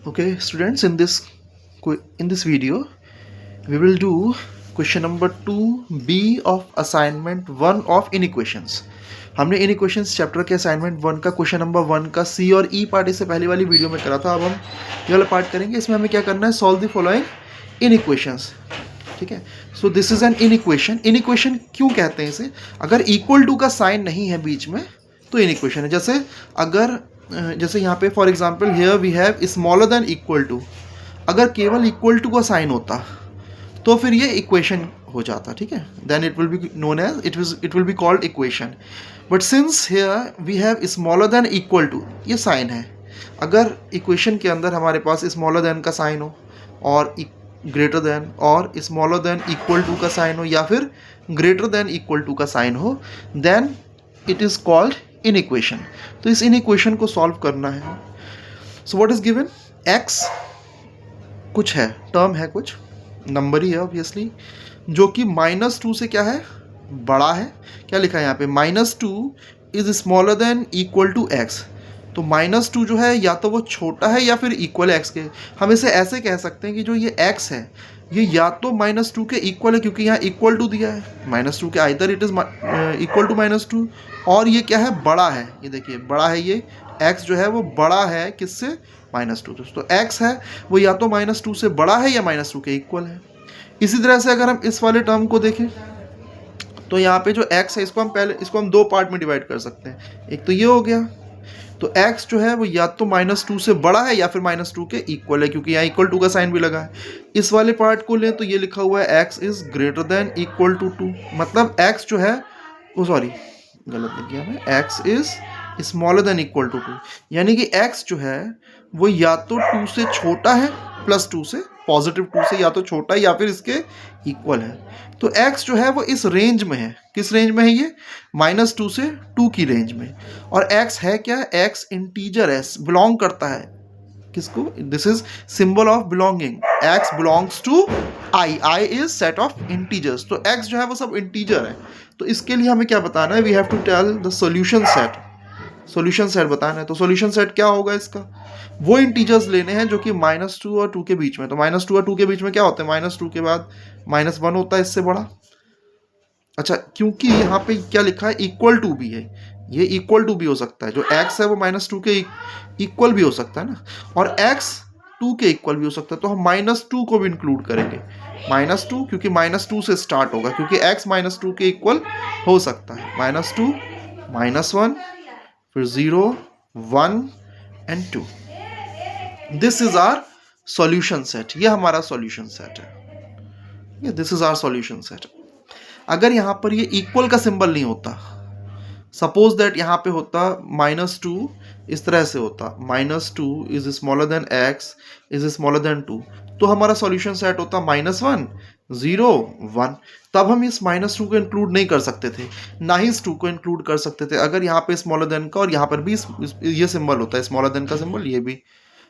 Okay, students, in this video, we will do question number 2B of assignment 1 of inequations. हमने inequations chapter के assignment 1 का question number 1 का C और E part इससे पहले वाली वीडियो में करा था. अब हम ये वाला पार्ट करेंगे. इसमें हमें क्या करना है, सॉल्व द फॉलोइंग inequations. ठीक है. So this is an inequation. Inequation क्यों कहते हैं इसे? अगर इक्वल टू का साइन नहीं है बीच में तो इनइक्वेशन है. जैसे यहाँ पे for example here we have smaller than equal to. अगर केवल इक्वल टू का साइन होता तो फिर ये इक्वेशन हो जाता. ठीक है. Then it will be known as it will be called equation. But since here we have smaller than equal to, ये साइन है. अगर इक्वेशन के अंदर हमारे पास स्मॉलर देन का साइन हो और ग्रेटर देन और स्मॉलर देन इक्वल टू का साइन हो या फिर ग्रेटर देन इक्वल टू का साइन हो, then it is called inequation. तो इस इनइक्वेशन को सॉल्व करना है. So what is given? X कुछ है, टर्म है, कुछ नंबर ही है ऑब्वियसली, जो कि -2 से क्या है, बड़ा है. क्या लिखा है यहाँ पे? -2 is smaller than equal to x. तो -2 जो है या तो वो छोटा है या फिर इक्वल है एक्स के. हम इसे ऐसे कह सकते हैं कि जो ये एक्स है ये या तो -2 के इक्वल है, क्योंकि यहाँ इक्वल टू दिया है. -2 के either it is equal to -2, और ये क्या है, बड़ा है. ये देखिए बड़ा है, ये एक्स जो है वो बड़ा है किससे? -2. तो एक्स है वो या तो -2 से बड़ा है या -2 के इक्वल है. इसी तरह से अगर हम इस वाले टर्म को देखें तो यहाँ पे जो एक्स है इसको हम दो पार्ट में डिवाइड कर सकते हैं. एक तो ये हो गया, तो x जो है वो या तो -2 से बड़ा है या फिर -2 के इक्वल है, क्योंकि यहाँ इक्वल टू का साइन भी लगा है. इस वाले पार्ट को लें तो ये लिखा हुआ है x is greater than equal to 2. मतलब x जो है वो, सॉरी गलत लिख गया मैं, x is smaller than equal to 2. यानी कि x जो है वो या तो 2 से छोटा है, +2 से, पॉजिटिव 2 से या तो छोटा है या फिर इसके इक्वल है. तो x जो है वो इस रेंज में है. किस रेंज में है ये? -2 से 2 की रेंज में. और x है क्या? x इंटीजर है, बिलोंग करता है किसको? This is symbol of belonging. x belongs to i is set of integers. तो x जो है वो सब इंटीजर है. तो इसके लिए हमें क्या बताना है? We have to tell the solution set. Solution set बताना है. तो सॉल्यूशन सेट क्या होगा इसका? वो इंटीजर्स लेने हैं जो कि -2 और 2 के बीच में. तो -2 और 2 के बीच में क्या होता है? -2 के बाद -1 होता है, इससे बड़ा. अच्छा, क्योंकि यहाँ पे क्या लिखा है, इक्वल टू भी है. ये इक्वल टू भी हो सकता है. जो x है वो -2 के इक्वल भी हो सकता है ना, और x 2 के इक्वल भी हो सकता है. तो हम -2 को भी इंक्लूड करेंगे. -2 क्योंकि -2 से स्टार्ट होगा, क्योंकि x -2 के इक्वल हो सकता है. -2, -1, फिर 0, 1 and 2. This is our solution set. ये हमारा सॉल्यूशन सेट है. This is our solution set. अगर यहाँ पर ये इक्वल का सिंबल नहीं होता, सपोज दैट यहाँ पे होता -2, इस तरह से होता -2 is smaller then x is smaller then 2, तो हमारा सॉल्यूशन सेट होता -1, 0, 1. तब हम इस -2 को इंक्लूड नहीं कर सकते थे, ना ही इस 2 को इंक्लूड कर सकते थे, अगर यहाँ पे स्मॉलर देन का और यहाँ पर भी ये सिंबल होता है, स्मॉलर देन का सिंबल, ये भी.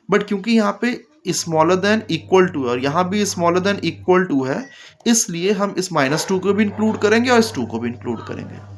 बट क्योंकि यहाँ पे स्मॉलर देन इक्वल टू और यहाँ भी स्मॉलर देन इक्वल टू है, इसलिए हम इस -2 को भी इंक्लूड करेंगे और इस 2 को भी इंक्लूड करेंगे.